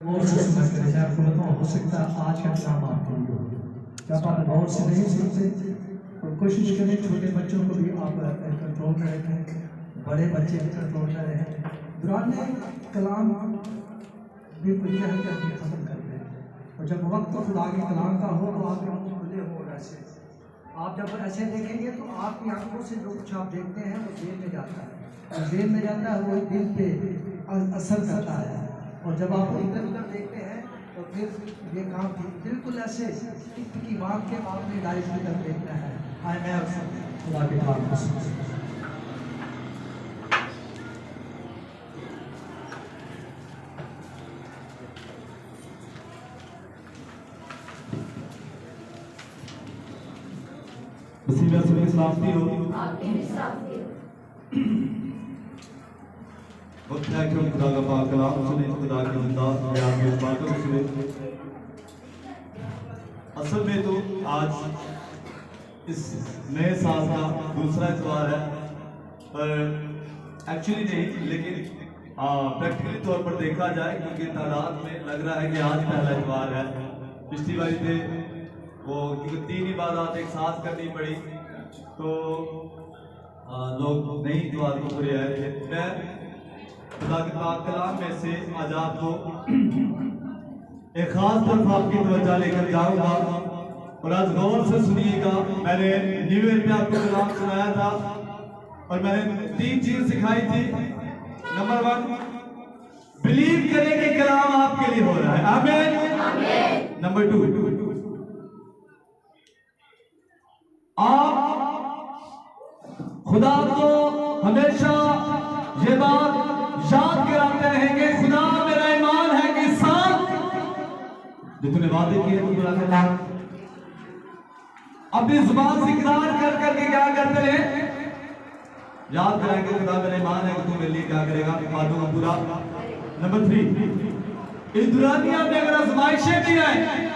गौर से सुना करें। मैं आपको बताऊं, हो सकता है आज का काम आपके लिए हो, जब आप गौर से नहीं सुनते तो कोशिश करें छोटे बच्चों को भी आप कंट्रोल में रखें, बड़े बच्चे भी कंट्रोल में रहें। दुरान कलाम भी कोई कह करके ख़त्म कर दें, और जब वक्त खुदा के कलाम का हो तो आपके आँख खुले हो। ऐसे आप जब ऐसे देखेंगे तो आपकी आंखों से जो कुछ आप देखते हैं वो जेल में जाता है, और जेल में जाता है वो दिल पे असर करता है। और जब आप इधर उधर देखते हैं तो फिर ये काम बिल्कुल ऐसे टिक की बात के आपने लाइफ की तरफ देखना है। आए मैं खुदा के काम सलामती हो। वक्त है कि हम खुदा का पाक कलाम सुने, खुदा की जिंदा बयान की बातों को सुने। असल में तो आज इस नए साल का दूसरा इतवार है, पर एक्चुअली नहीं, लेकिन प्रैक्टिकली तौर पर देखा जाए क्योंकि तादाद में लग रहा है कि आज पहला इतवार है। पिछली बारी थे वो क्योंकि 3 इबादत एक साथ करनी पड़ी तो लोग नई इतवार को पूरे आए थे। मैं खुदा के पाक कलाम में से आज आपको एक खास तरफ आपकी तवज्जो लेकर जाऊंगा, और आज गौर से सुनिएगा। मैंने न्यू ईयर पे आपको कलाम सुनाया था और मैंने 3 चीज सिखाई थी। नंबर 1, बिलीव करें कि कलाम आपके लिए हो रहा है। आमीन। नंबर 2, आप खुदा को हमेशा ये बात याद कराते हैं कि खुदा मेरा ईमान है कि साथ जो तूने वादे किए तो पूरा करना। अपनी जुबान से इकरार कर करके क्या करते हैं, याद कराएंगे खुदा मेरा ईमान है कि तू मेरे लिए क्या करेगा, वादों का पूरा। नंबर 3, इस दुनिया में अगर आजमाइशें भी आए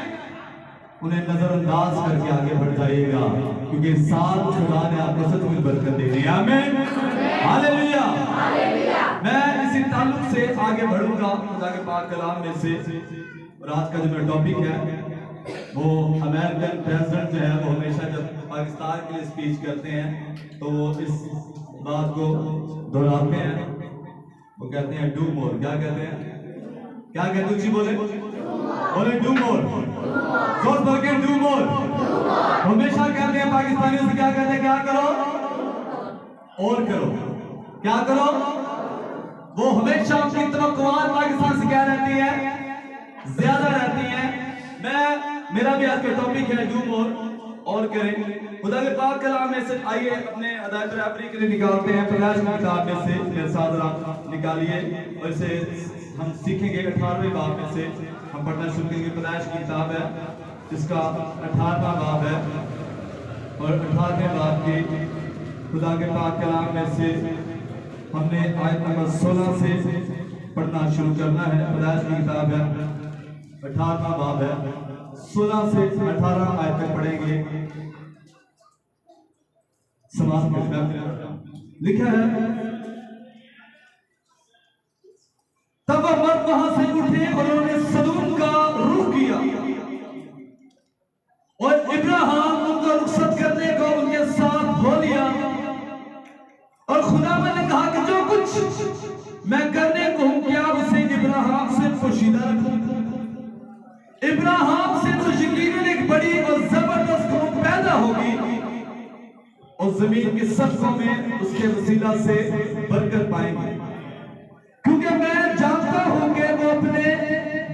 उन्हें नजरअंदाज करके आगे बढ़ जाएगा, क्योंकि साथ खुदा ने आपको सच में बरकत देनी है। आमीन, हालेलुया। मैं इसी ताल्लुक से आगे बढ़ूंगा खुदा के पाक कलाम में से। और आज का जो मेरा टॉपिक है वो अमेरिकन प्रेसिडेंट जो है वो हमेशा जब पाकिस्तान के लिए स्पीच करते हैं तो वो इस बात को दोहराते हैं। वो कहते हैं डू मोर। क्या कहते हैं, क्या कहते हैं? बोले डू मोर, जोर भर के डू मोर। हमेशा कहते हैं पाकिस्तानियों से, क्या कहते हैं, क्या करो और करो, क्या करो। वो हमेशा अपनी तवक्कुआत पाकिस्तान से क्या रहती है, ज्यादा रहती है। मेरा भी आज का टॉपिक है डू मोर, और करें। खुदा के पाक कलाम में से आइए अपने अदाए बराबरी के लिए निकालते हैं पैदाइश की किताब में से। मेरे साथ निकालिए और इसे हम सीखेंगे 18वें बाब में से। हम पढ़ना शुरू करेंगे। पैदाइश की किताब है, इसका 18वां बाब है, और 18वें बाब के खुदा के पाक कलाम में से हमने आयत नंबर 16 से पढ़ना शुरू करना है। पैदाइश की किताब है, 18वां बाब है, 16 से 18 आयत तक पढ़ेंगे। समाज में लिखा है, तब वह मर्द वहां से उठे और उन्होंने सदूम का रुख किया, और इब्राहिम उनको रुखसत करने को उनके साथ हो लिया। और खुदा ने कहा कि जो कुछ मैं करने को हूं, क्या उसे इब्राहिम से पोशीदा रखूं। इब्राहिम से तो यकीनन एक बड़ी और जबरदस्त कौम पैदा होगी, और जमीन के सब कौमें उसके वसीला से बरकत पाएंगे, क्योंकि मैं जानता हूं कि वो अपने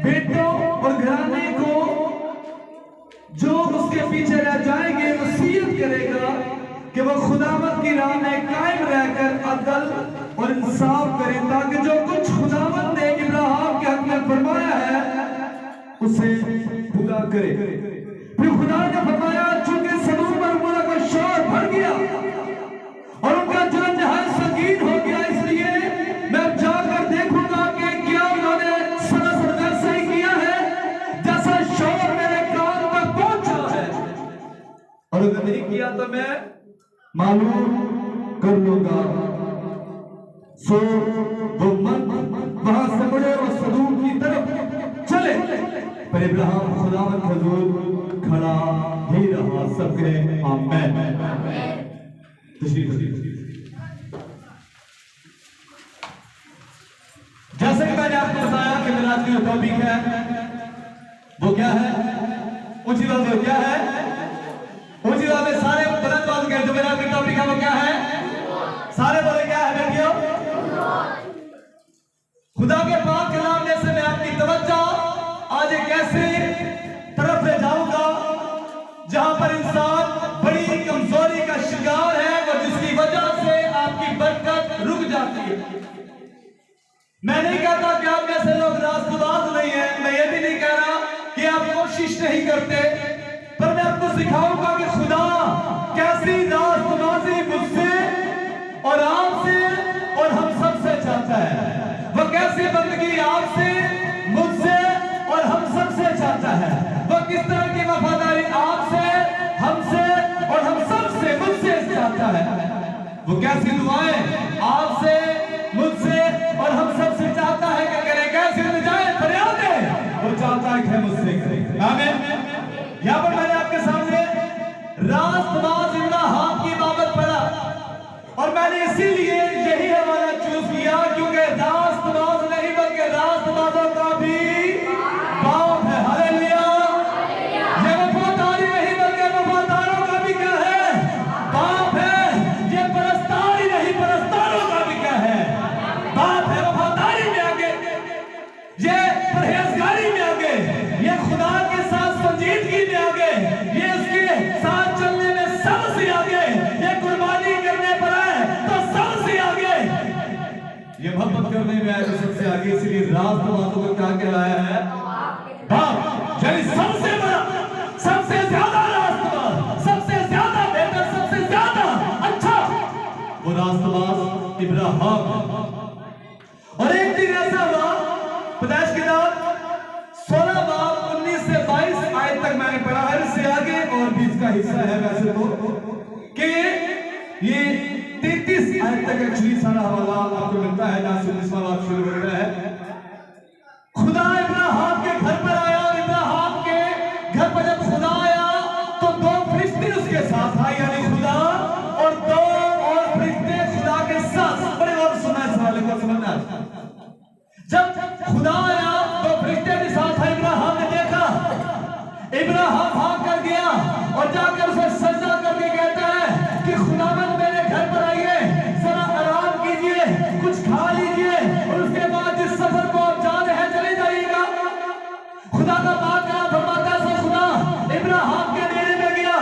बेटों और घराने को जो उसके पीछे रह जाएंगे वसीयत करेगा कि वो खुदावंद की राह में कायम रहकर अदल और इंसाफ करें, ताकि जो कुछ खुदावंद ने इब्राहिम के हक में फरमाया है उसे पूरा करे। फिर खुदा ने फरमाया, चूंकि सदूम पर उमरा का शोर भर गया और उनका जुल्म नहायत संगीन हो गया, इसलिए मैं अब जाकर देखूंगा कि क्या उन्होंने सरासर वैसा ही किया है जैसा शोर मेरे कान तक पहुंचा है, और अगर नहीं किया तो मैं मालूम कर लूंगा। सो वो मन वहां से मुड़े और सदूम की तरफ पर इब्राहिम खुदावंद के हुजूर खड़ा ही रहा। सब कहें आमीन। तशरीफ रखिए। जैसे कि मैंने आपको बताया कि मेरा आज का टॉपिक है वो क्या है? ऊंची बात में क्या है? ऊंची बात में सारे बुलंद बात के जो मेरा टॉपिक है वो क्या है? सारे बोले क्या है बेटियों? खुदा के पाक कलाम में से मैं आपकी तवज्जो आज एक ऐसे तरफ ले जाऊंगा जहां पर इंसान बड़ी कमजोरी का शिकार है और जिसकी वजह से आपकी बरकत रुक जाती है। मैं नहीं कहता कि आप जैसे लोग रास्तबाज नहीं है, मैं ये भी नहीं कह रहा कि आप कोशिश नहीं करते, पर मैं आपको सिखाऊंगा कि खुदा कैसी रास्तबाजी मुझसे और आपसे और हम सबसे चाहता है। वो कैसी बंदगी आपसे, मुझसे और हम सबसे चाहता है। वो किस तरह की वफादारी आपसे, हमसे और हम सबसे, मुझसे चाहता है। वो कैसी दुआएं आपसे, मुझसे और हम सबसे चाहता है कि करें। कैसी जाए फरियादें वो चाहता है कि मुझसे करें। आमीन। यहाँ पर मैंने आपके सामने रास्तबाज इब्राहिम की बाबत पढ़ा और मैंने इसीलिए यही हवाला चूज किया क्योंकि रास्तबाज नहीं बल्कि रास्तबाजों का भी बाप है। हालेलुया। ये वफादारी नहीं बल्कि वफादारों का भी क्या है? बाप है। ये परस्तारी नहीं परस्तारों का भी क्या है? बाप है। वफादारी में आगे, ये परहेजगारी में आगे, ये खुदा के साथ संजीदगी में आगे, ये उसके साथ चलने में सबसे आगे, ये कुर्बानी करने पर आए तो सबसे आगे, ये मोहब्बत करने में आए तो सबसे आगे। इसलिए रास्तबाजों को क्या कहलाया है? बाप। यानी सबसे बड़ा, सबसे ज्यादा रास्तबाज, सबसे ज्यादा बेहतर, सबसे ज्यादा अच्छा वो रास्तबाज इब्राहिम। और एक दिन ऐसा हुआ, पैदाइश किताब 16 बाब 19 से 22 आयत तक मैंने पढ़ा है, इससे आगे और भी इसका हिस्सा है वैसे तो, कि ये 33 आयत तक एक्चुअली सारा हवाला आपको मिलता है जहां से 19वां बाब शुरू होता है। खुदा इब्राहिम के घर पर आया और इब्राहिम के घर पर जब खुदा आया तो 2 फरिश्ते उसके साथ आए, यानी खुदा और 2 और फरिश्ते खुदा के साथ। बड़े बात सुना इस वाले को समझना। जब खुदा आया तो फरिश्ते के साथ आए, इब्राहिम ने देखा, इब्राहिम भाग कर गया और जाकर उसे सजदा करके कहता है कि खुदावंद मेरे घर पर आइए, जरा आराम कीजिए, कुछ खा लीजिए और उसके बाद जिस सफर को आप जा रहे हैं चले जाइएगा। खुदा का पाक कलाम फरमाता है खुदा इब्राहिम के डेरे में गया,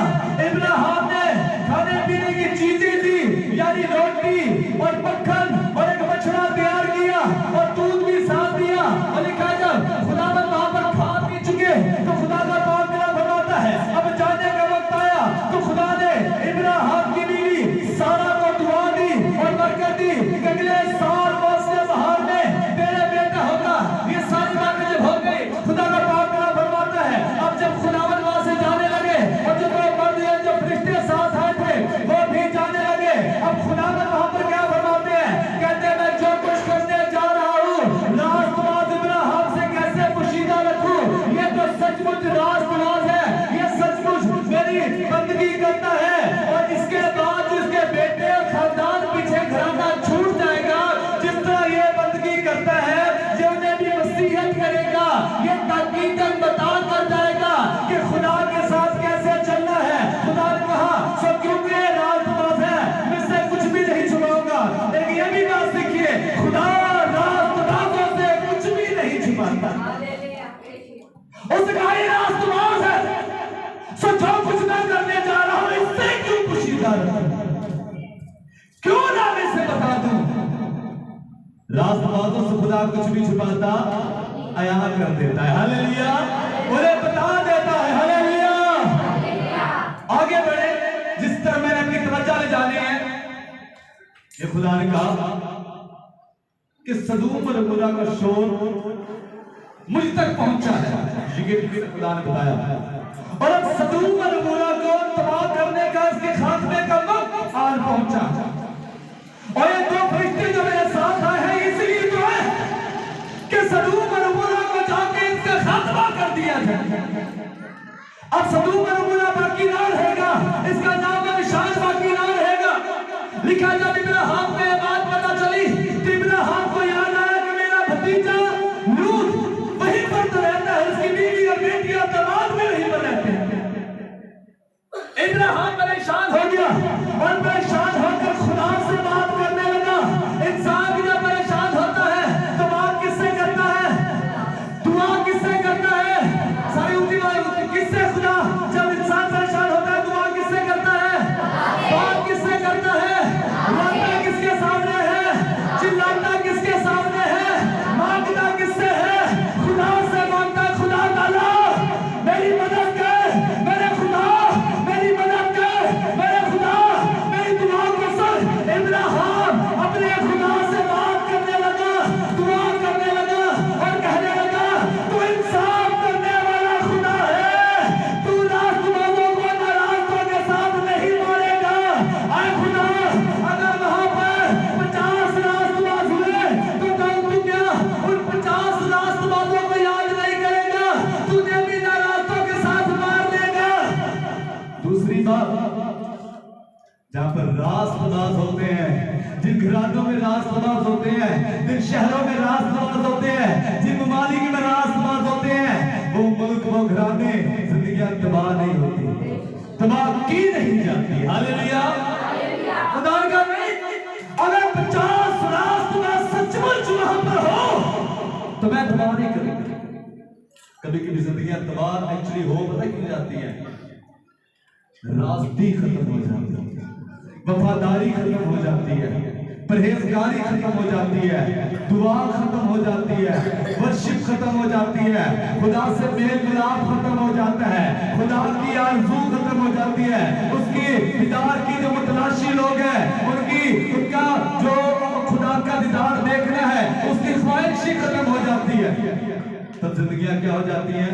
इब्राहिम ने खाने पीने की चीजें दी, यानी रोटी और मक्खन और एक बछड़ा तैयार किया और दूध भी साथ दिया। और लिखा जब खुदावंद वहां पर खा पी चुके तो खुदा का पाक कलाम फरमाता है अब जाने का वक्त आया तो खुदा ने इब्राहिम की बीवी सारा को दुआ दी और बरकत दी कि अगले साल मौसम बहार में तेरे बेटा होगा। ये सारी बातें जब हो गई, खुदा का पाक कलाम फरमाता है अब जब खुदावंद वहां से जाने लगे और जो मर्द जो फरिश्ते साथ आए थे वो भी जाने लगे, अब खुदावंद वहां पर क्या फरमाते हैं? कहते हैं मैं जो कुछ करने जा रहा हूं रास्तबाज इब्राहिम से कैसे पोशीदा रखूं, ये तो सचमुच रास्तबाज है, ये सचमुच मेरी बंदगी करता है और इसके बाद इसके बेटे और खानदान पीछे घराना छूट जाएगा। जिस तरह ये बंदगी करता है ये उन्हें भी वसीयत करेगा, ये ताकीदन बता कर जाएगा कि खुदा के साथ कैसे चलना है। खुदा ने कहा सब क्योंकि रास्तबाज है मुझसे कुछ भी नहीं छुपाऊंगा। लेकिन ये भी बात सीखिए, खुदा रास्तबाजों से कुछ भी नहीं छुपाता। उसका ही रास्तबाज है, सो जो कुछ मैं करने जा रहा हूं इससे क्यों पोशीदा रखूं, क्यों ना मैं इसे बता दूं। रास्तबाजों से खुदा कुछ भी छुपाता आया कर देता है। हालेलुया। उन्हें बता देता है। हालेलुया। आगे बढ़े, जिस तरह मैंने अपनी तवज्जो ले जानी है, ये खुदा ने कहा कि सदूम और अमोरा का शोर मुझ तक पहुंचा है, ये खुदा ने बताया। और अब सदूम और अमोरा को तबाह करने का, इसके खात्मे का वक्त आ पहुंचा। और ये 2 फरिश्ते जो मेरे साथ आए हैं इसलिए तो है कि सदूम और अमोरा को जाके इसका खात्मा कर दिया आयत है। अब सदूक और अबूला बाकी ना रहेगा, इसका नाम और निशान बाकी ना रहेगा। लिखा जब इब्राहिम को ये बात पता चली तो इब्राहिम को याद आया कि मेरा भतीजा लूत वहीं पर तो रहता है, उसकी बीवी और बेटी और दामाद भी वहीं पर रहते हैं। इब्राहिम परेशान हो गया और परेशान होकर खुदा से बात करने लगा। इंसान जब परेशान होता है तो बात किससे करता है? दुआ किससे करता है? सारी किससे? खुदा। जब इंसान परेशान होता है दुआ किससे करता है? बात किससे करता है? रोता किसके सामने है? चिल्लाता किसके सामने है? मांगता किससे है? खुदा से मांगता। खुदा ताला मेरी मदद कर, मेरे खुदा मेरी मदद कर, मेरे खुदा मेरी दुआ को सुन। इब्राहिम अपने खुदा से बात करने लगा, दुआ करने लगा और कहने लगा तू इंसाफ करने वाला खुदा है, तू रास्तबाजों को नाराजों के साथ नहीं मारेगा। आए खुदा, अगर वहां पर 50 रास्तबाज हुए तो तू क्या उन 50 रास्तबाजों को याद नहीं करेगा? तुझे भी नाराजों के साथ मार देगा। दूसरी बात, जहां पर रास्तबाज होते हैं, जिन घरानों में रास्तबाज होते हैं, जिन शहरों में रास्तबाज होते हैं, जिन ममालिक में रास्तबाज होते हैं, वो मुल्क वो घराने जिंदगियां तबाह नहीं होती, तबाह की नहीं जाती। हालेलुया। खुदा का नहीं, अगर 50 रास्तबाज सचमुच वहां पर हो तो मैं तबाह नहीं करूंगा। कभी कभी जिंदगियां तबाह एक्चुअली हो पता क्यों जाती है? रास्ती खत्म हो जाती है, वफादारी खत्म हो जाती है, परहेजगारी खत्म हो जाती है, दुआ खत्म हो जाती है, वर्शिप खत्म हो जाती है, खुदा से मेल मिलाप खत्म हो जाता है, खुदा की आरज़ू खत्म हो जाती है, उसकी दीदार की जो मुतलाशी लोग हैं उनका जो खुदा का दीदार देखना है उसकी ख्वाहिश ही खत्म हो जाती है। तब जिंदगियां क्या हो जाती हैं?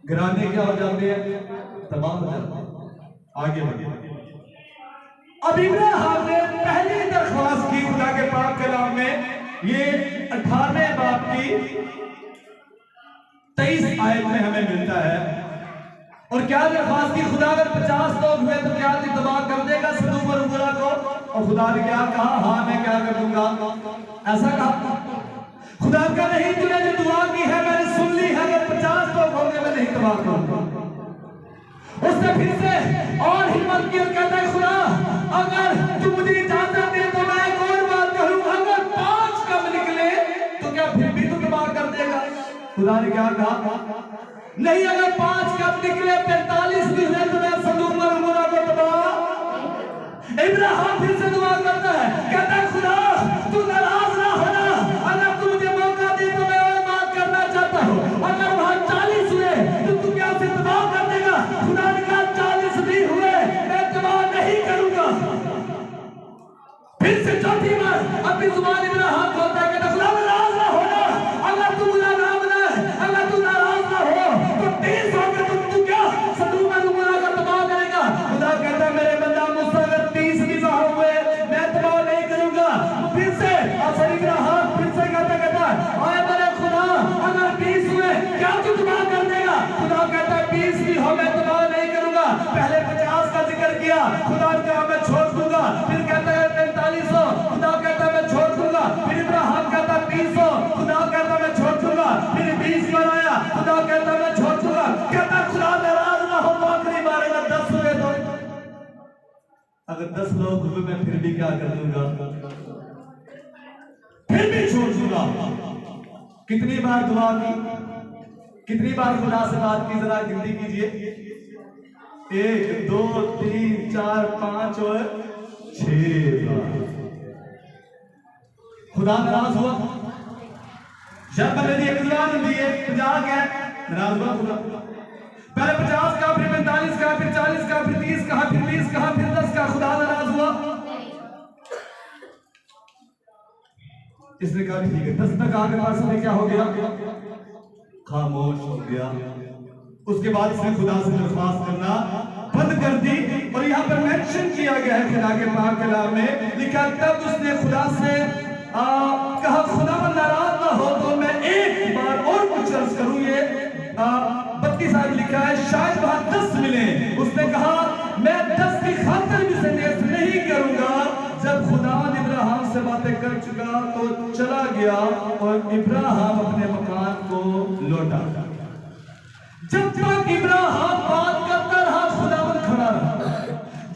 घराने क्या हो जाते हैं? तबाह हो जाते हैं। आगे बढ़िए। अब इब्राहिम ने पहली दरख्वास्त की खुदा के पाक कलाम में, ये 18वें बाब की 23 आयत में हमें मिलता है। और क्या दरख्वास्त की? खुदा अगर 50 लोग हुए तो क्या तू तबाह कर देगा सदूम और अबूला को? और खुदा ने क्या कहा? हाँ मैं क्या कर दूंगा। ऐसा कहा खुदा का नहीं, तूने जो दुआ की है मैंने सुन ली है, अगर 50 लोग होंगे मैं नहीं तबाह करूंगा। उसने फिर से और हिम्मत की और कहता है खुदा अगर तू मुझे इजाजत दे तो मैं एक और बात करूं, अगर 5 कम निकले तो क्या फिर भी तू तबाह कर देगा? खुदा ने क्या कहा? नहीं, अगर 5 कम निकले 45 भी हुए तो मैं सदूम और अबूला को तबाह। इब्राहिम फिर से दुआ करता है, कहता है खुदा तू नाराज ना होना, अगर तू मुझे मौका दे तो मैं और बात करना चाहता हूं। अगर वहां 40 हुए तो तू क्या उसे तबाह कर देगा? खुदा ने कहा 40 भी हुए मैं तबाह नहीं करूंगा। फिर से चौथी बार अपनी जुबान इब्राहिम खोलता है, कहता खुदा नाराज ना होना, अगर तू मुझे ना बनाए, अगर तू नाराज ना हो तो 30 होकर तू क्या सदूम और अबूला का तबाह करेगा? खुदा कहता है मेरे बंदा मुझसे अगर 30 भी ना हुए मैं तबाह नहीं करूंगा। फिर से इब्राहिम फिर से कहता आए मेरे खुदा अगर 20 हुए क्या तू तबाह कर देगा? खुदा कहता है 20 भी हो मैं तबाह नहीं करूंगा। पहले 50 का जिक्र किया, खुदा ने कहा मैं छोड़ दूंगा। फिर कहता है 45 हो, खुदा कहता है मैं छोड़ दूंगा। फिर इब्राहिम कहता है 20 हो, खुदा कहता है मैं छोड़ दूंगा। फिर 20 बार आया, खुदा कहता है मैं छोड़ दूंगा। कहता खुदा नाराज ना हो तो आखिरी बार अगर 10 हुए तो, अगर 10 लोग हुए मैं फिर भी क्या कर दूंगा? फिर भी छोड़ दूंगा। कितनी बार दुआ की, कितनी बार खुदा से बात की, जरा गिनती कीजिए। 1 2 3 4 5 और 6 बार। खुदा नाराज हुआ? जब मैंने एक जुबान दी है 50 है नाराज हुआ खुदा। पहले 50 का, फिर 45 का, फिर 40 का, फिर 30 का, फिर 20 का, फिर 10 का। खुदा नाराज हुआ? इसने कहा ठीक है। 10 तक आगे पास में क्या हो गया? खामोश हो गया। उसके बाद इसने खुदा से दरख्वास्त करना बंद कर दी। और यहाँ पर मेंशन किया गया है खुदा के पाक कलाम में, लिखा तब उसने खुदा से कहा खुदा नाराज ना हो तो मैं एक बार और कुछ अर्ज करूं। ये 32 साल लिखा है, शायद वहां 10 मिले। उसने कहा मैं 10 की खातिर भी से नेस नहीं करूंगा। जब खुदावंद इब्राहिम से बातें कर चुका तो चला गया और इब्राहिम अपने मकान को लौटा। जब तक इब्राहिम बात करता रहा खुदावंद खड़ा रहा।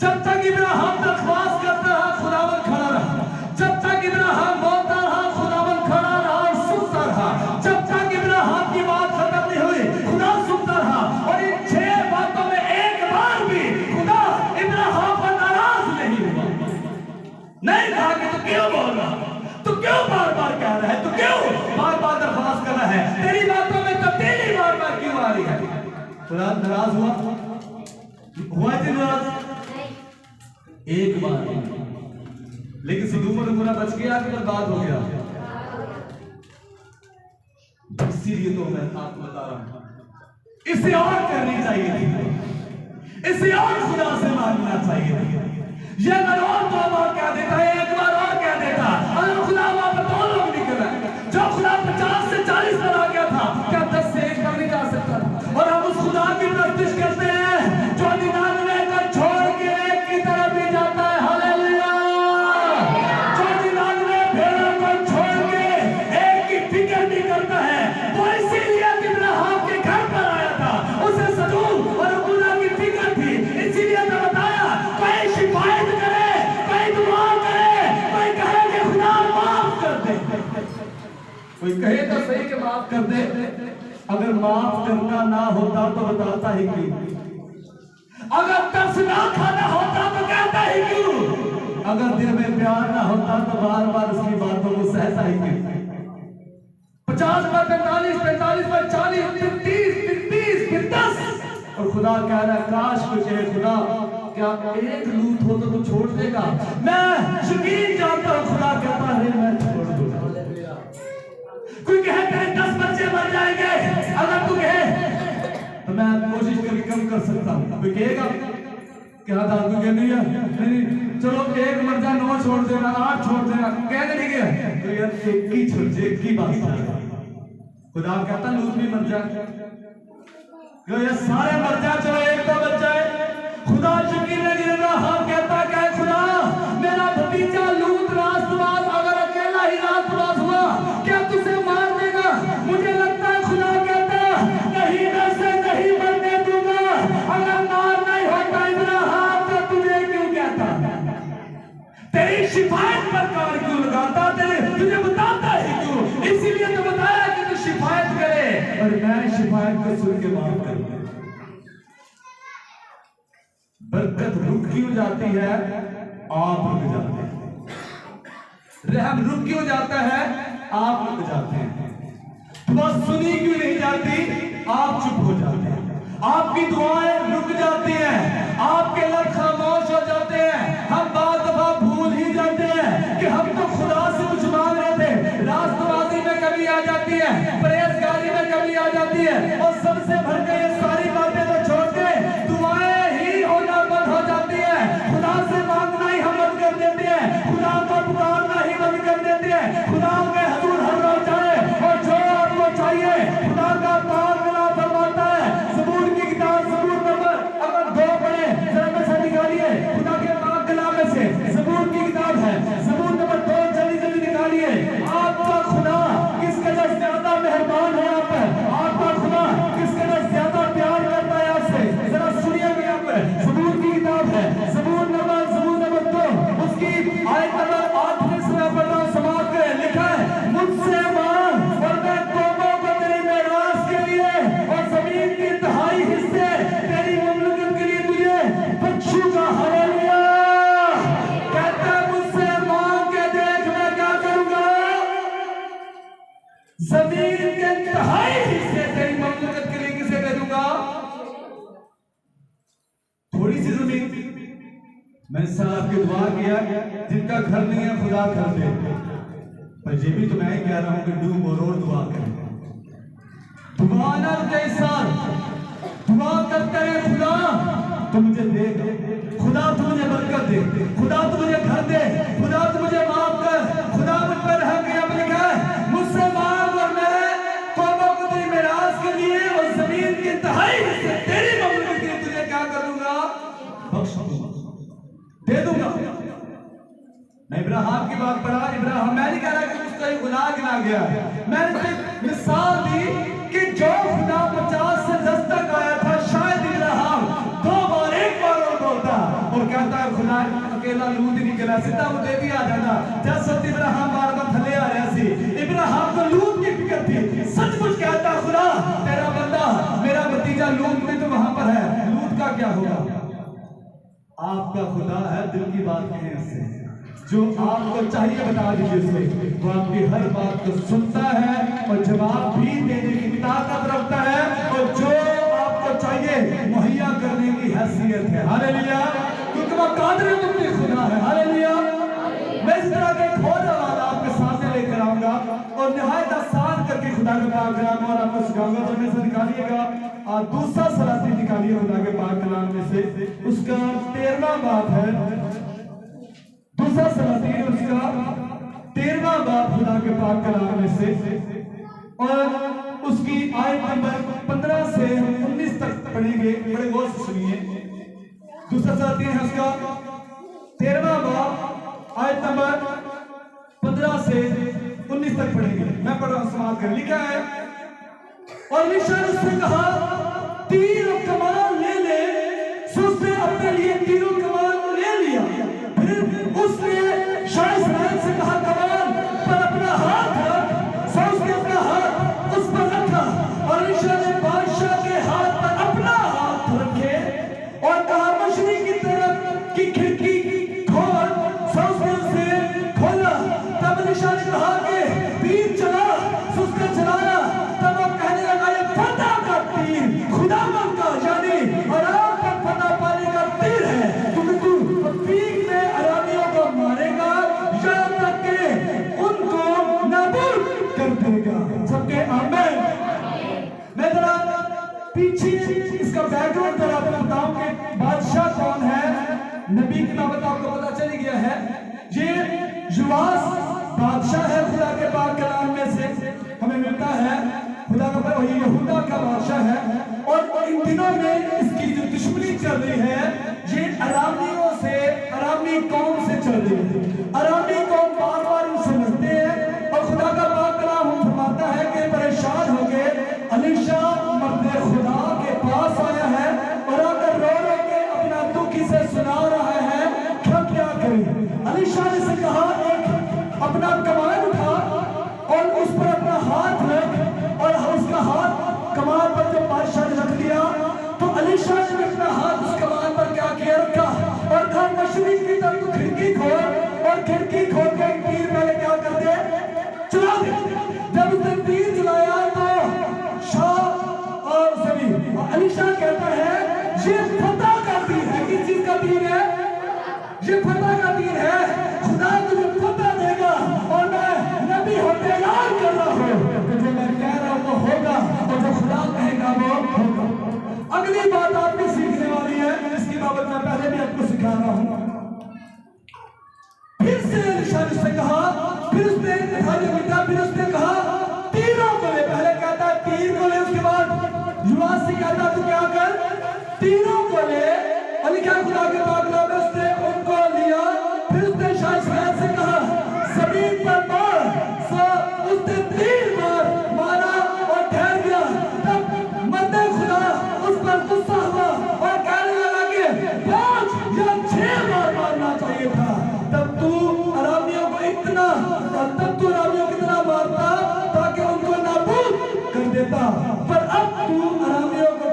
जब तक इब्राहिम दरख्वास्त करता रहा खुदावंद खड़ा रहा। जब तक इब्राहिम बोलता रहा खुदावंद खड़ा रहा और सुनता रहा। जब तक इब्राहिम की बात खत्म नहीं हुई खुदा सुनता रहा। और इन 6 बातों में एक बार भी खुदा इब्राहिम पर नाराज नहीं हुआ। नहीं कहा कि तू क्यों बोल रहा, तू क्यों बार बार कह रहा है, तू क्यों बार बार दरख्वास्त कर रहा है, तेरी बातों में तब्दीली बार बार क्यों आ रही है। खुदा नाराज हुआ कि नाराज एक बार, लेकिन सदूम और गुमराह बच गया कि बर्बाद हो गया। इसीलिए तो मैं आपको बता रहा हूं इसे और करनी चाहिए थी, इसे और खुदा से मांगना चाहिए थी। ये अगर और 2 बार कह देता है, एक बार और कह देता, अगर खुदा वहां पर 2 लोग निकल आए, जो खुदा 50 से 40 पर आ गया था, क्या 10 से 1 पर नहीं जा सकता। और हम उस खुदा की प्रस्तुति करते हैं जो 99 को छोड़ के एक की तरफ भी जाता है। हालेलुया। जो 99 भेड़ों को छोड़ के एक की फिक्र भी करता है। वो इसीलिए इब्राहिम के घर पर आया था, उसे सदूम और गुमराह की फिक्र थी। इसीलिए तो बताया कोई शिकायत करे, कोई दुआ करे, कोई कहे कि खुदा माफ कर दे, कोई कहे तो सही कि माफ कर दे। अगर माफ करना ना होता तो बताता ही क्यों, अगर तरस ना खाना होता तो कहता ही क्यों, अगर दिल में प्यार ना होता तो बार बार उसकी बातों को सहता ही क्यों। 50 पर 45, 45 पर 40, फिर 30, फिर 20, फिर 10। और खुदा कह रहा है काश कुछ है खुदा, क्या एक लूट हो तो तू छोड़ देगा। मैं यकीन जानता हूं खुदा कहता है मैं छोड़ दूंगा। कोई कहे तेरे 10 बच्चे मर जाएंगे, अगर तू कहे तो मैं कोशिश करके कम कर सकता हूं। कोई कहेगा क्या था, कोई कह दिया नहीं चलो 1 मर जा, 9 छोड़ देना, 8 छोड़ देना, कह नहीं गया तो यार 1 ही छोड़ दे, 1 ही बात। खुदा कहता लूट भी मर जाए, ये सारे मर जाए, चलो 1 तो बच जाए। खुदा यकीन नहीं कर रहा, हम कहता क्या खुदा मेरा भतीजा लूत रास्तबाज अगर अकेला ही रास्तबाज हुआ क्या तुझे मार देगा। मुझे लगता है खुदा कहता नहीं, मैं से नहीं मरने दूंगा। अगर मार नहीं होता इब्राहिम तो तुझे क्यों कहता, तेरी शिफायत पर कार क्यों लगाता, तुझे बताता है क्यों। इसीलिए तो बताया कि तू शिफायत करे और मैं शिफायत को सुन के माफ करूंगा। बरकत रुक क्यों जाती है, आप रुक जाते हैं। रहम रुक क्यों जाता है, आप रुक जाते हैं। दुआ सुनी क्यों नहीं जाती, आप चुप हो जाते हैं। आपकी दुआएं रुक जाती हैं, आपके लफ्ज़ खामोश हो जाते हैं। हम बार दफा भूल ही जाते हैं कि हम तो खुदा से कुछ मांग रहे थे। रास्तबाजी में कमी आ जाती है, परहेजगारी में कमी आ जाती है, और सबसे भर के ये सारी बातें तो छोड़ के दुआएं ही होना बंद हो जाती है। खुदा से मांगना ही हम बंद कर देते हैं, खुदा को पुकारना ही बंद कर देते हैं। खुदा के हुजूर हर रोज जाए और जो आपको चाहिए खुदा का पाक कलाम फरमाता है। ज़बूर की किताब ज़बूर नंबर अगर 2 पढ़े जरा में से निकालिए, खुदा के पाक कलाम में से ज़बूर की किताब है, ज़बूर नंबर 2 जल्दी जल्दी निकालिए। आपका खुदा किस कदर ज्यादा मेहरबान है आप पर, आपका खुदा किस कदर ज्यादा प्यार करता है आपसे, जरा सुनिएगा। यहाँ पर ज़बूर की किताब है, ज़बूर नंबर 2 उसकी आयत नंबर 8 में से पढ़ रहा हूं, समाप्त करें। लिखा है मुझसे मांग और मैं कौमों को तेरी मेरास के लिए और जमीन के 2.5 हिस्से तेरी ममलकत के लिए तुझे बख्शूंगा। हालेलुया। कहता है मुझसे मांग के देख मैं क्या करूंगा, जमीन के 2.5 हिस्से तेरी ममलकत के लिए किसे दे दूंगा। थोड़ी सी जमीन मैंने साल आपकी दुआ किया, जिनका घर नहीं है खुदा घर दे, पर ये भी तो मैं ही कह रहा हूं कि डूब और दुआ करें। दुआ ना के साथ दुआ करते हैं खुदा तो मुझे दे, खुदा तू मुझे बरकत दे, खुदा तू मुझे घर दे, खुदा तू मुझे माफ कर, खुदा मुझ पर रहम कर। लिखा है मुझसे मांग और मैं कौमों को तेरी मेरास के लिए और जमीन इब्राहिम की बात पढ़ा। इब्राहिम, मैं नहीं कह रहा कि उसका गुनाह गिना गया, मैंने सिर्फ मिसाल दी कि जो खुदा 50 से 10 तक आया था, शायद इब्राहिम 2 बार 1 बार और बोलता और कहता है खुदा अकेला लूत नहीं गया, सीधा मुझे भी आ जाना। जब सब इब्राहिम बार बार थले आ रहा सी, इब्राहिम को लूत की फिक्र थी, सचमुच कहता खुदा तेरा बंदा मेरा भतीजा लूत भी तो वहां पर है, लूत का क्या होगा? आपका खुदा है, दिल की बात कहें उससे, जो आपको चाहिए बता दीजिए उसे, वो आपकी हर बात को सुनता है और जवाब भी देने की ताकत रखता है और जो आपको चाहिए मुहैया करने की हैसियत है। हालेलुया, क्योंकि वो कादिर मुक्ति खुदा है। हालेलुया। मैं इस तरह के एक और हवाला आपके सामने लेकर आऊंगा और निहायत आसान करके खुदा के पाक कलाम और आपको सिखाऊंगा। तो में से निकालिएगा और दूसरा सलाती निकालिए खुदा के पाक कलाम में से, उसका 13वां बाब है। दूसरा सलाती उसका 13वां बाब खुदा के पाक कलाम में से और उसकी आयत नंबर 15 से 19 तक पढ़ेंगे। बड़े गौर से सुनिए। दूसरा सलाती है उसका 13वां बाब आयत नंबर 15 से 19 तक पढ़ेंगे। मैं पढ़ रहा हूं, समाप्त कर। लिखा है, और एलीशा ने उससे कहा तीर और कमान ले ले। सो उसने अपने लिए तीर और कमान ले लिया। फिर उसने शाह इस्राएल से कहा कमान पर अपना हाथ रख। सो उसने अपना हाथ उस पर रखा और एलीशा ने बादशाह के हाथ पर अपना हाथ रखे और कहा मशरिक की तरफ की खिड़की खोल। सो उसने उसे खोला। तब एलीशा ने कहा कि तीर चला। सो उसने चलाया। तब वो कहने लगा ये फतह का तीर खुदावंद का यानी आराम पर फतह पाने का तीर है, क्योंकि तू पीक में अरामियों को मारेगा यहाँ तक कि उनको नाबूद कर देगा। सबके आमीन। मैं जरा पीछे इसका बैकग्राउंड जरा बताऊं कि बादशाह कौन है। नबी की बात आपको पता चल गया है। ये युवास बादशाह है खुदा के पाक कलाम में से हमें मिलता है। खुदा का ये यहूदा का बादशाह है और इन दिनों में इसकी जो दुश्मनी चल रही है ये अरामियों से, अरामी कौम से चल रही है। अरामी कौम बार बार उनसे लड़ते हैं और खुदा का पाक कलाम फरमाता है कि परेशान हो गए। एलीशा मर्दे खुदा के पास आया है और आकर रो रो के अपना दुख इसे सुना रहा है। क्या करें? एलीशा ने से कहा एक अपना कमान उठा और उस पर अपना हाथ रख और उसका हाथ कमान पर जब बादशाह ने रख दिया तो एलीशा ने अपना हाथ उस कमान पर क्या किया रखा और कहा मशरिक की तरफ तू खिड़की खोल और खिड़की खोल के तीर पहले क्या कर दे चला दे। जब उसने तीर चलाया तो शाह और सभी एलीशा कहता है ये फतह का तीर है। किस चीज का तीर है? ये फतह का तीर है। खुदा तुझे फतह देगा और मैं नबी होते ऐलान कर रहा हूं कि जो मैं कह रहा हूं वो होगा और जो खुदा कहेगा वो होगा। अगली बात आपकी सीखने वाली है, इसकी बाबत मैं पहले भी आपको सिखा रहा हूं। फिर से एलीशा ने उससे कहा, फिर उसने फिर उसने कहा तीरों को ले। पहले कहता है तीर को ले, उसके बाद युवास से कहता तू क्या कर तीरों को ले। और लिखा खुदा के पाक कलाम में उसने उनको लिया। फिर उसने शाह इस्राएल से कहा जमीन पर मार। सो उसने 3 बार मारा और ठहर गया। तब मर्दे खुदा उस पर गुस्सा हुआ और कहने लगा कि 5 या 6 बार मारना चाहिए था। तब तू अरामियों को इतना मारता ताकि उनको नाबूद कर देता, पर अब तू अरामियों को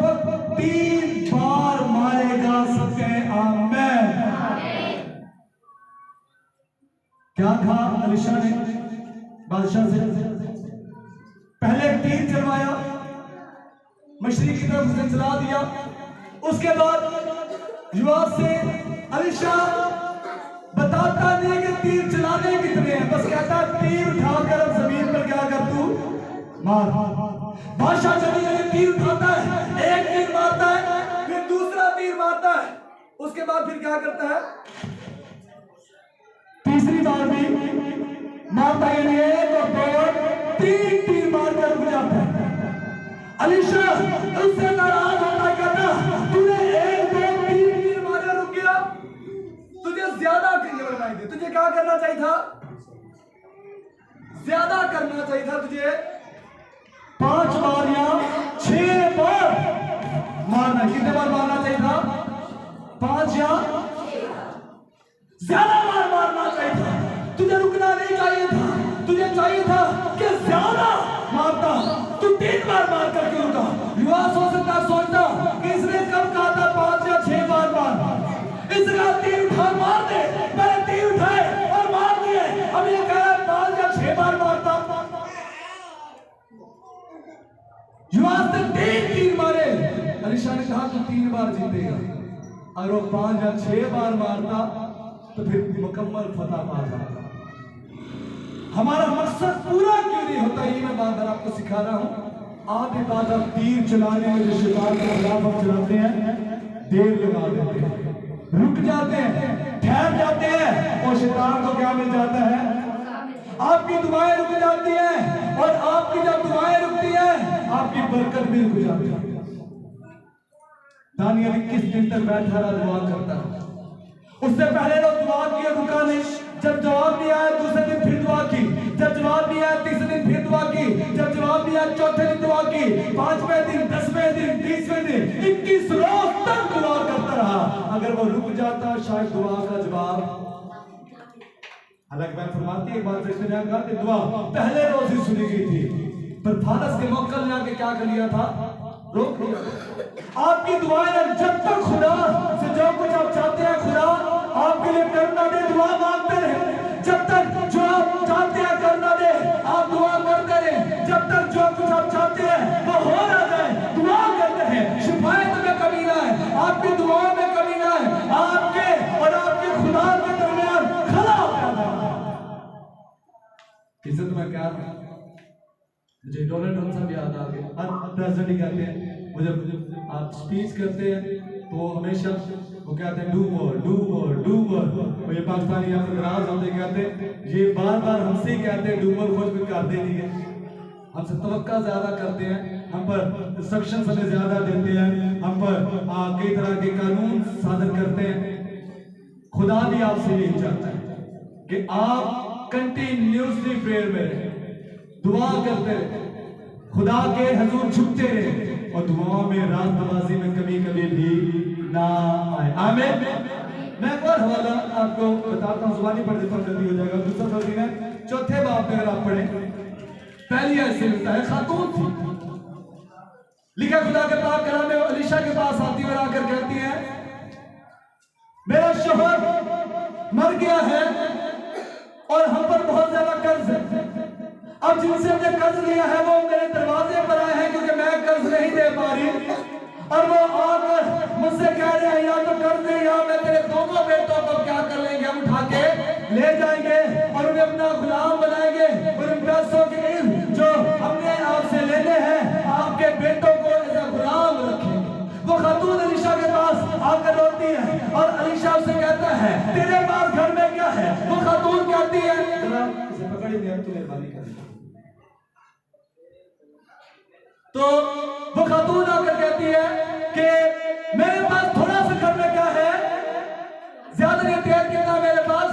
3 बार मारेगा। सबके आमीन। क्या कहा एलीशा ने बादशाह से? पहले तीर चलवाया, मशरिक की तरफ से चला दिया। उसके बाद युवास से एलीशा बताता नहीं कि तीर चलाने कितने हैं, बस कहता तीर उठाकर अब जमीन पर क्या कर तू मार। बादशाह जमीन तीर उठाता है, एक तीर मारता है, फिर दूसरा तीर मारता है, उसके बाद फिर क्या करता है तीसरी बार भी मारता है। 1 और 2 3 तीर मारकर रुक जाता है। एलीशा उससे नाराज होता है, कहता तूने 1 2 3 तीर मारे रुक गया, तुझे ज्यादा तीर बनाई दे। तुझे क्या करना चाहिए था? ज्यादा करना चाहिए था तुझे। 5 बार या 6 बार मारना। कितने बार मारना चाहिए था? 5 या ज्यादा बार मारना चाहिए था। तुझे रुकना नहीं चाहिए था, तुझे चाहिए था कि ज्यादा मारता। तू 3 बार मार कर क्यों रुका? युवा सोच सकता, सोचता कि इसने कब कहा था 5 या 6 बार मार। इसका 3 उठा मार दे। मैंने 3 उठाए और मार दिए। अब ये कह रहा है 5 या 6 बार मारता। युवा से 3 मारे। अलीशा ने कहा तू 3 बार जीतेगा। अगर वो 5 या 6 बार मारता तो फिर मुकम्मल फतह पा जाता। हमारा मकसद पूरा क्यों नहीं होता, ये मैं बात आपको सिखा रहा हूं। आधी बात आप तीर चलाने में जो शैतान के खिलाफ हम चलाते हैं, देर लगा देते हैं, रुक जाते हैं, ठहर जाते हैं और शैतान को क्या मिल जाता है? आपकी दुआएं रुक जाती हैं और आपकी जब दुआएं रुकती हैं आपकी बरकत भी रुक जाती है। दानियल 21 दिन तक बैठा रहा, दुआ करता है। उससे पहले लोग दुआ किए, रुका नहीं। जब जवाब नहीं आया दूसरे दिन फिर दुआ की। जब जवाब नहीं आया तीसरे दिन फिर दुआ की। जब जवाब नहीं आया चौथे दिन दुआ की। 5वें दिन, 10वें दिन, 30वें दिन, 21 रोज तक दुआ करता रहा। अगर वो रुक जाता शायद दुआ का जवाब। हालांकि मैं फरमाती एक बात कि दुआ पहले रोज ही सुनी गई थी, पर फारस के मौकल ने आके क्या कर लिया था? रोक दिया। आपकी दुआएं जब तक खुदा से जो कुछ आप चाहते हैं खुदा आपके लिए करना दे, दुआ मांगते रहे। जब तक जो आप चाहते हैं करना दे, आप दुआ करते रहे। जब तक जो कुछ आप चाहते हैं वो हो ना जाए, दुआ करते हैं। शिफायत में कमी ना है, आपकी दुआओं में कमी ना है, आपके और आपके खुदा के दरमियान खड़ा होता है। इज्जत में क्या मुझे डोनाल्ड ट्रंप साहब याद आ गए। हर प्रेसिडेंट ही कहते हैं, मुझे आप स्पीच करते हैं तो हमेशा वो कहते हैं do more, do more, do more. और ये पाकिस्तानी यहाँ पर नाराज होते कहते हैं, ये बार बार हमसे ही कहते हैं डू मोर, कुछ भी करते नहीं है। हमसे तवक्का ज्यादा करते हैं, हम पर इंस्ट्रक्शन हमें ज्यादा देते हैं, हम पर कई तरह के कानून सादर करते हैं। खुदा भी आपसे यही चाहता है कि आप कंटिन्यूसली प्रेयर में रहें, दुआ करते रहे, खुदा के हजूर झुकते रहे और दुआओं में रास्तबाजी में कभी कभी भी ना आए। आमीन। मैं एक और हवाला आपको बताता हूँ, जुबानी पढ़ देता हूँ, जल्दी हो जाएगा। दूसरा फर्जी में 4थे बाब में अगर आप पढ़े, पहली ऐसे लिखता है, खातून थी, लिखा खुदा के पाक कलाम में अलीशा के पास आती और आकर कहती है मेरा शोहर मर गया है और हम पर बहुत ज्यादा कर्ज है। अब जिनसे हमने कर्ज लिया है वो मेरे दरवाजे पर आए हैं क्योंकि मैं कर्ज नहीं दे पा रही, और वो आकर मुझसे कह रहे हैं या तो कर्ज दे या मैं तेरे दोनों बेटों को क्या कर लेंगे, हम उठा के ले जाएंगे और उन्हें अपना गुलाम बनाएंगे और उन पैसों के जो हमने आपसे लेने हैं आपके बेटों को ऐसा गुलाम रखेंगे। वो खातून अलीशा के पास आकर रोती है और अलीशा से कहता है तेरे पास घर में क्या है? वो खातून कहती है पकड़ी मेहरबानी कर। तो वो खातून आकर कहती है कि मेरे पास थोड़ा सा घर में क्या है, ज्यादा नहीं, तेल कितना मेरे पास?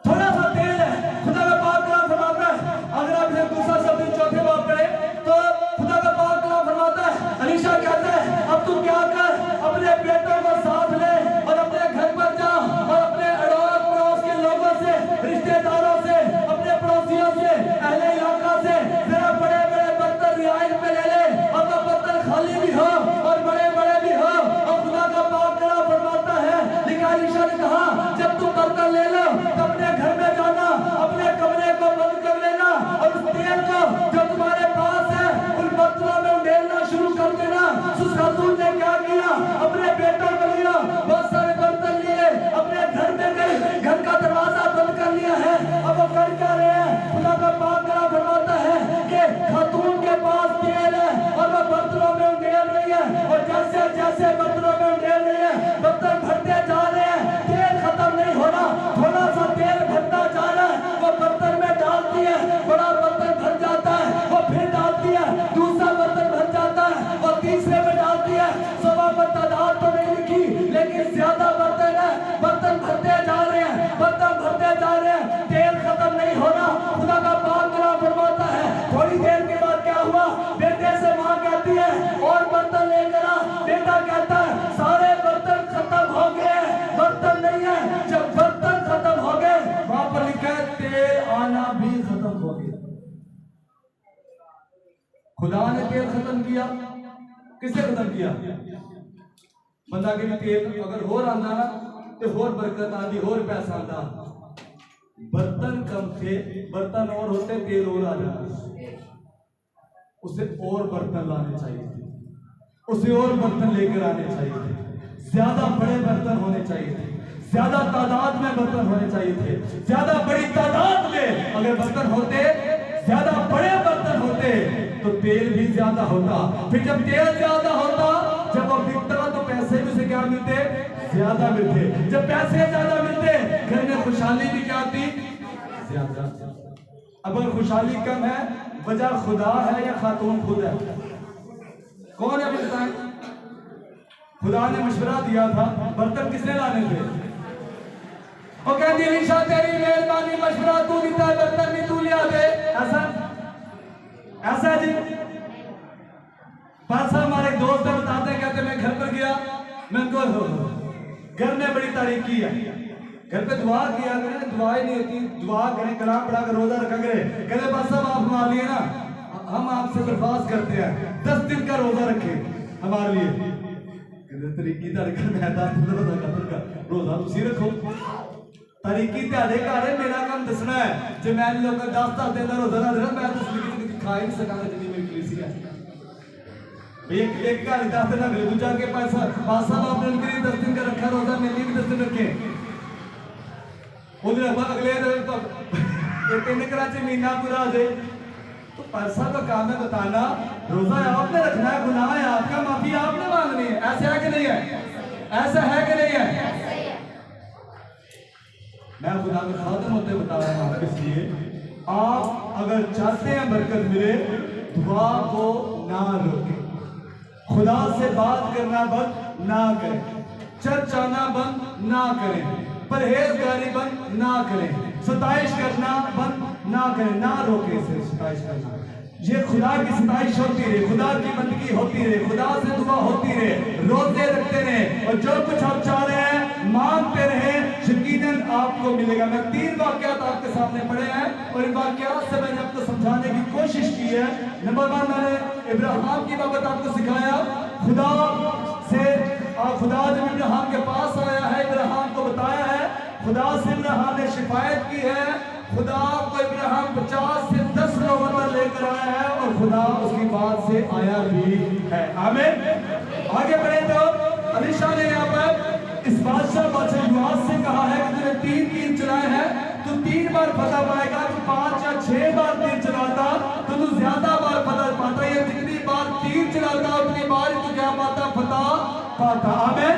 थोड़ा सा तेल है। खुदा का पाक कलाम फरमाता है, अगर आप इसे दूसरा शब्द 4थे बाब पढ़े तो खुदा का पाक कलाम फरमाता है, अलीशा कहता है अब तू क्या कर, अपने बेटों को साथ ले और अपने घर पर जा और अपने अड़ोस पड़ोस के लोगों से, रिश्तेदारों से, अपने पड़ोसियों से, अहले इलाका से जरा बड़े बड़े बर्तन रियायत में ले ले और वो बर्तन खाली भी हो और बड़े बड़े भी हो। और खुदा का पाक कलाम फरमाता है, लेकिन अलीशा ने कहा जब तुम बर्तन ले लो तो अपने घर में जाना, अपने कमरे को बंद कर लेना और उस तेल को जो तुम्हारे पास है उन बर्तनों में उंडेलना शुरू कर देना। उस खातून ने क्या किया, अपने बेटों को लिया, बहुत सारे बर्तन लिए, अपने घर में गई, घर का दरवाजा बंद कर लिया है। अब वो कर क्या रहे हैं? खुदा का पाक कलाम फरमाता है कि खातून के पास तेल है और वो बर्तनों में उंडेल रही किसने खत्म किया? बंदा के तेल अगर होर आंदा ना तो होर बरकत आती, होर पैसा आता। बर्तन कम थे, बर्तन और होते, तेल और आ जाता। उसे और बर्तन लाने चाहिए थे, उसे और बर्तन लेकर आने चाहिए थे, ज्यादा बड़े बर्तन होने चाहिए थे, ज्यादा तादाद में बर्तन होने चाहिए थे। ज्यादा बड़ी तादाद में अगर बर्तन होते, ज्यादा बड़े बर्तन होते तो तेल भी ज्यादा होता। फिर जब तेल ज्यादा होता, जब वो बिकता तो पैसे भी से क्या मिलते? ज्यादा मिलते। जब पैसे ज्यादा मिलते, घर में खुशहाली भी क्या आती? ज्यादा। अगर खुशहाली कम है, वजह खुदा है या खातून खुद है? कौन है बताएं? खुदा ने मशवरा दिया था, बर्तन किसने लाने थे? और कहती अलीशा तेरी मेहरबानी, मशवरा तू देता है, बर्तन भी तू लिया दे। ऐसा जी। पांच साल हमारे दोस्त है, बताते हैं, कहते मैं घर पर गया, मैं उनको घर में बड़ी तारीफ की है, घर पे दुआ किया करें, दुआ ही नहीं होती, दुआ करें, कलाम पढ़ा कर रोजा रखा करें। कहते बस सब आप हमारे लिए ना, हम आपसे दरख्वास्त करते हैं 10 दिन का रोजा रखें हमारे लिए। तरीकी रोजा तुसी रखो, तरीकी ध्याड़े घर है, मेरा काम दसना है। जो मैं लोग 10 दिन का रोजा ना देना, मैं तो जिंदगी खा ही नहीं सकांगा जितनी मेरी कलीसिया है। एक का 10 दिन अगले दूजा के पास साहब आपने उनके लिए 10 दिन का रखा रोजा, मेरे लिए भी 10 दिन रखे। उधर अगले दिन कराची महीना पूरा हो जाए तो पैसा का काम है बताना, रोजा आपने रखना है, गुनाह है आपका, माफी आपने मांगनी है। ऐसा है कि नहीं है? ऐसा है कि नहीं है? मैं खुदा के खादम होते बता रहा हूं, इसलिए आप अगर चाहते हैं बरकत मिले, दुआ को ना रोकें, खुदा से बात करना बंद ना करें, चर्च आना बंद ना करें, परहेजगारी बंद ना करें, सताइश करना बंद ना करें, ना रोके इसे सताइश करना। ये खुदा की सताइश होती रहे, खुदा की बंदगी होती रहे, खुदा से दुआ होती रहे, रोजे रखते रहे, और जो कुछ आप चाह रहे हैं मांगते रहे, यकीनन आपको मिलेगा। मैं 3 वाकयात आपके सामने पढ़े हैं और इन वाकयात से मैंने आपको समझाने की कोशिश की है। नंबर 1, मैंने इब्राहिम की बाबत आपको सिखाया। खुदा जब इब्राहिम के पास आया है, इब्राहिम को बताया है, खुदा से इब्राहिम ने शिकायत की है, खुदा को इब्राहिम 50 से 10 लोगों तक लेकर आया है और खुदा उसकी बात से आया भी है। आमीन। आगे बढ़े तो अलीशा ने यहाँ पर इस बादशाह युवास से कहा है कि तूने 3 तीर चलाए हैं, तू 3 बार फतह पाएगा। तू 5 या 6 बार तीर चलाता तो तू ज्यादा बार फतह पाता। ये जितनी बार तीर चलाता उतनी बार तू क्या पाता? फतह पाता। आमीन।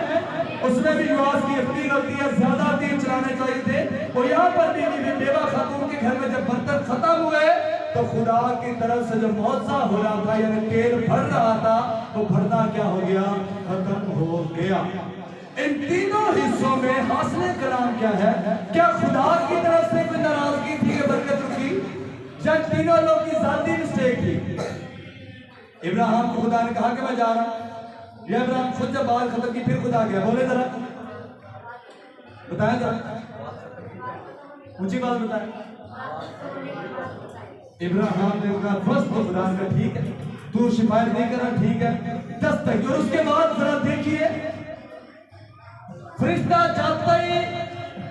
उसमें भी युवास की अपनी गलती है, ज्यादा तीर चलाने चाहिए थे। और यहाँ पर भी बेवा खातून के घर में जब बर्तन खत्म हुए तो खुदा की तरफ से जो मौजज़ा हो रहा था, यानी तेल भर रहा था, तो भरना क्या हो गया? खत्म हो गया। इन तीनों हिस्सों में हासिल कलाम क्या है? क्या खुदा की तरफ से कोई नाराजगी थी कि बरकत रुकी, या तीनों लोग की जाती मिस्टेक थी? इब्राहिम को खुदा ने कहा कि मैं जा रहा हूं, या इब्राहिम खुद जब बात खत्म की फिर खुदा गया? बोले जरा, बताएं जरा, ऊंची बात बताएं। इब्राहिम ने कहा फर्स्ट तो खुदा ने कहा ठीक है, तू शिकायत नहीं कर रहा, ठीक है, 10 तक। और उसके बाद जरा देखिए, फरिश्ता जाता ही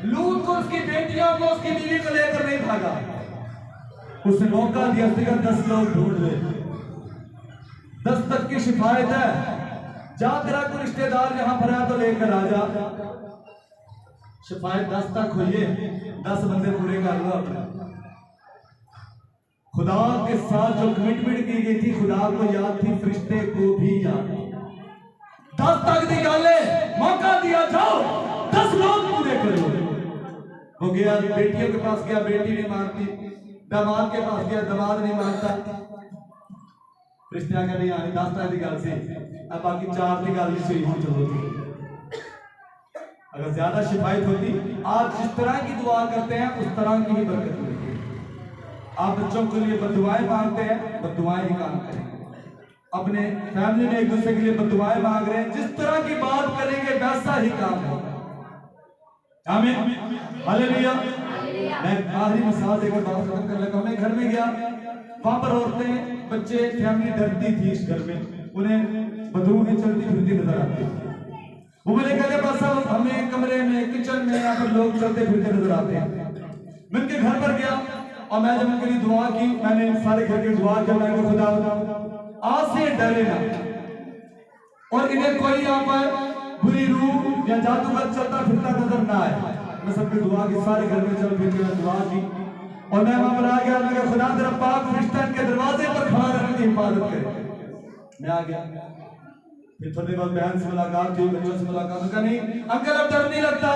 लूत को, उसकी बेटियों को, उसकी बीवी को लेकर नहीं भागा, उसने मौका दिया, 10 लोग ढूंढ ले, 10 तक की शिकायत है, जा तेरा कोई रिश्तेदार जहां पर है तो लेकर आ जा। शिकायत 10 तक हुई है, 10 बंदे पूरे कर लो अपने। खुदा के साथ जो कमिटमेंट की गई थी, खुदा को याद थी, फरिश्ते को भी याद थी। 10 तक निकाले, मौका दिया, जाओ 10 लोग पूरे करो। हो गया, बेटियों के पास गया, बेटी नहीं मानती, दामाद के पास गया, दामाद नहीं मानता, रिश्ते नहीं आनी। 10 तक की गल से अब बाकी 4 की गल नहीं सही हो। चलो अगर ज्यादा शिकायत होती, आप जिस तरह की दुआ करते हैं उस तरह की ही बरकत मिलती है। आप बच्चों के लिए बददुआएं मांगते हैं, बददुआएं ही काम करेंगे। अपने फैमिली में एक दूसरे के लिए बददुआएं मांग रहे हैं, जिस तरह की बात करेंगे वैसा ही काम होगा। आमीन, हालेलुया। मैं आखिरी मिसाल देकर बात खत्म कर लगा। मैं घर में गया, वहां पर औरतें, बच्चे, फैमिली डरती थी इस घर में। उन्हें बदबू की चलती फिरती नजर आती है। वो मुझे कहते बस अब हमें कमरे में किचन में यहाँ पर लोग चलते फिरते नजर आते हैं। मैं उनके घर पर गया और मैं जब उनके लिए दुआ की, मैंने सारे घर की दुआ किया, मैंने खुदा आज से डरे ना और इन्हें कोई यहाँ पर बुरी रूह या जादूगर चलता फिरता नजर ना आए। मैं सबकी दुआ की, सारे घर में चल फिर के दुआ की और मैं वहां पर आ गया। मैं खुदा तेरा पाक फरिश्ता के दरवाजे पर खड़ा रहने की हिफाजत करे। मैं आ गया, फिर थोड़ी बहुत बहन से मुलाकात हुई, बच्चों से मुलाकात हुई। नहीं अंकल अब डर नहीं लगता,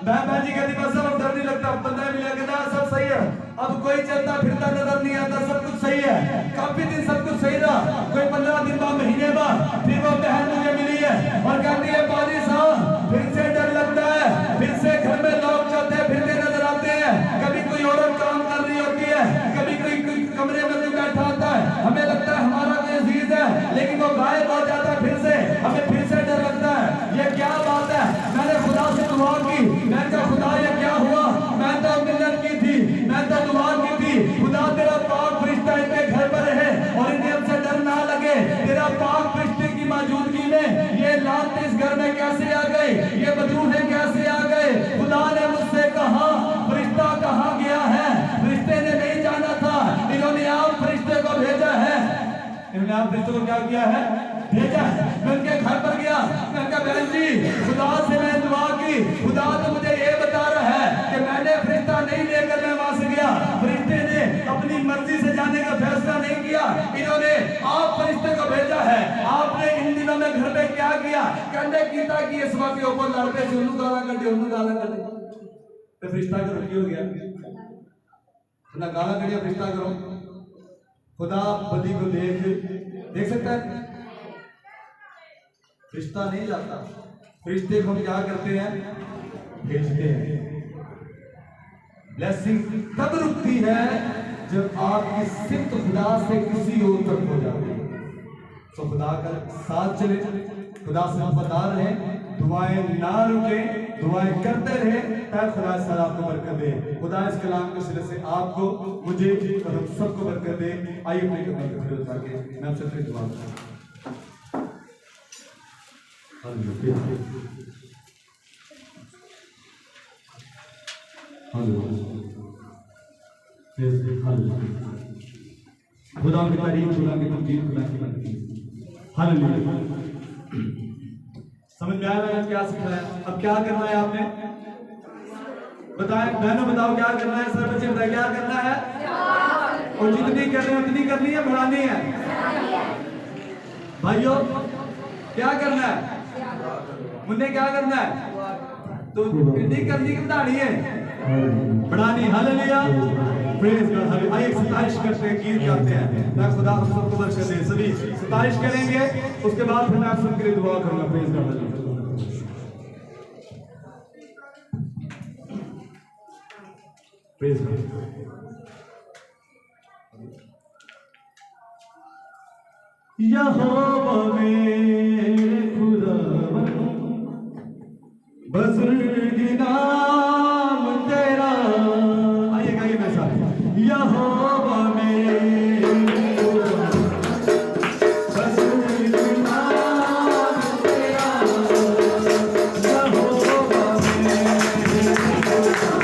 बहन जी कहती बस अब डर नहीं लगता, बंदा मिला कहता सब सही है, अब कोई चलता फिरता नजर नहीं आता, सब कुछ सही है। काफी दिन सब कुछ सही रहा, कोई 15 दिन बाद महीने बाद फिर वो बहन मुझे मिली है और कहती है पाजी साहब फिर से डर लगता है, फिर से घर में लोग चलते फिरते नजर आते हैं, कभी कोई औरत काम कर रही होती है, कभी कोई कमरे में कोई बैठा होता है, हमें लगता है हमारा कोई अजीज है लेकिन वो गायब हो जाता है, फिर से हमें फिर से डर लगता है। ये क्या बात है? मैंने खुदा से दुआ की, मैं कहा खुदा ये क्या हुआ? मैं तो मिन्नत की थी, मैं तो दुआ की थी, खुदा तेरा पाक फरिश्ता इनके घर पर है और इन्हें हमसे डर ना लगे। तेरा पाक फरिश्ते की मौजूदगी में ये लात इस घर में कैसे आ गए, ये बदरूहे कैसे आ गए? खुदा ने मुझसे कहा फरिश्ता कहाँ गया है? फरिश्ते ने नहीं जाना था, इन्होंने आप फरिश्ते को भेजा है। इन्होंने आप फरिश्ते को क्या किया है? भेजा। मैं उनके घर पर गया, मैं कहा बहन जी खुदा से मैं दुआ की, खुदा तो मुझे ये बता रहा है कि मैंने फरिश्ता नहीं लेकर मैं वहां से गया, फरिश्ते ने अपनी मर्जी से जाने का फैसला नहीं किया, इन्होंने आप फरिश्ते को भेजा है। आपने इन दिनों में घर में क्या किया? कहने कीता कि इस वक्त के ऊपर लड़के से उन्होंने गाला कर दे, उन्होंने गाला कर दे, तो फरिश्ता का रुकी हो गया ना, गाला कर दिया फरिश्ता करो। खुदा बदी को देख सकता है, फरिश्ता नहीं जाता, फरिश्ते को हम क्या करते हैं? भेजते हैं। ब्लेसिंग तब रुकती है जब आपकी सिफ्त खुदा से किसी और तक हो जाती है। तो खुदा का साथ चले, खुदा से वफादार रहे, दुआएं ना रुके, दुआएं करते रहे, ताकि खुदा सदा आपको बरकत दे। खुदा इस कलाम के सिले से आपको, मुझे और हम सबको बरकत दे। आइए अपने कमर पे खड़े होकर के मैं आपसे फिर दुआ करता हूं। खुदा की तारीफ, खुदा की तमजीद, खुदा की बंदगी। हालेलुया। समझ में आया मैंने क्या सिखाया? अब क्या करना है आपने? बताएं बहनों, बताओ क्या करना है? सर बच्चे बताएं क्या करना है? और जितनी कर रहे हैं उतनी करनी है, बढ़ानी है? भाइयों क्या करना है? मुन्ने क्या करना है? तो इतनी करनी कि बढ़ानी है? बढ़ानी। Hallelujah, praise God. आइए सताइश करते हैं, गीत गाते हैं, मैं खुदा हम सबको बरकत दे। सभी सताइश करेंगे, उसके बाद फिर मैं आप सबके लिए दुआ करूंगा। Praise God. Praise God. यहोवा मेरे खुदावन, बुजुर्ग नाम तेरा। आइए गाइए मेरे साथ। यहोवा मेरे खुदावन, बुजुर्ग नाम तेरा। यहोवा मेरे खुदावन,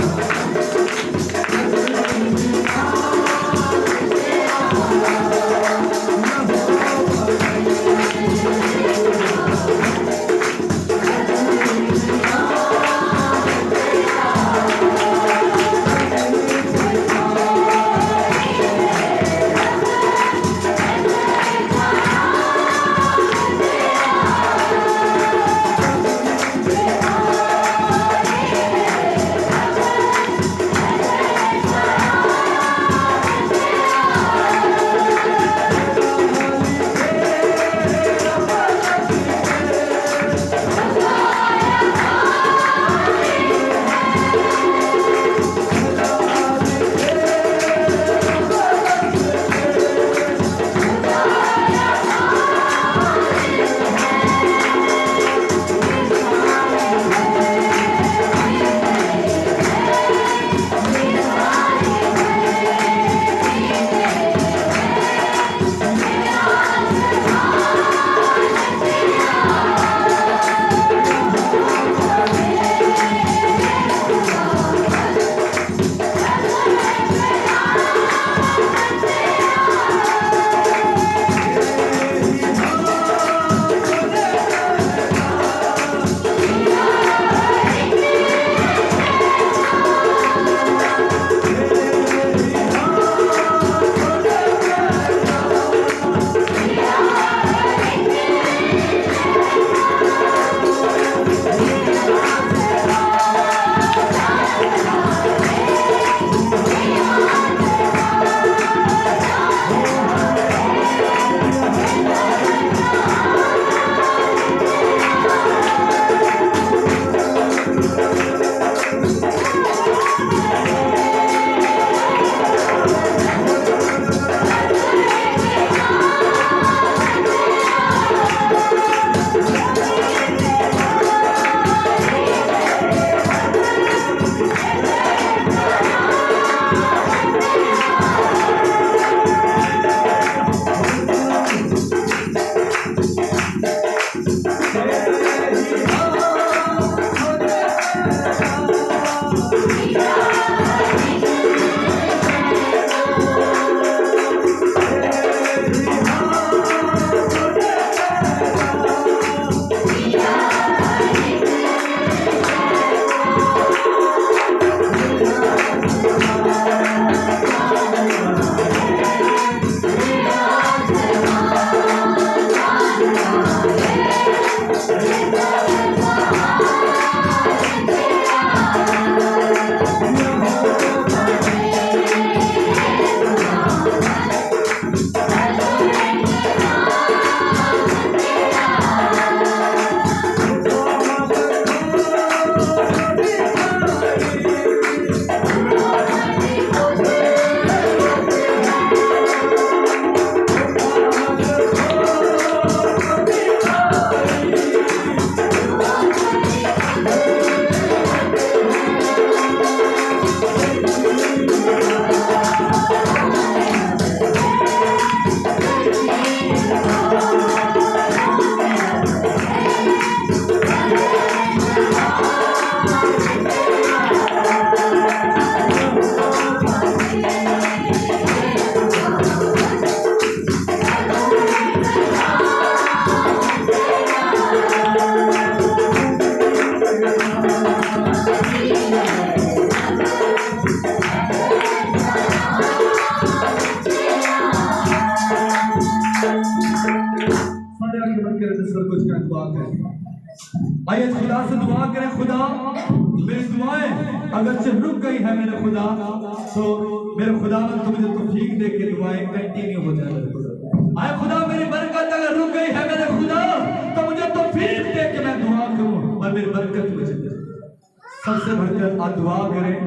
तसर कुछ का दुआ करें। आइए खुदा से दुआ करें, खुदा मेरी दुआएं अगर से रुक गई है मेरे खुदा, तो मेरे खुदा में तुम मुझे तौफीक दे के दुआएं कंटिन्यू हो जाए मेरे खुदा। आए खुदा मेरी बरकत अगर रुक गई है मेरे खुदा, तो मुझे तौफीक दे के मैं दुआ करूं और मेरी बरकत मुझे दे। सबसे बढ़कर आप दुआ करें।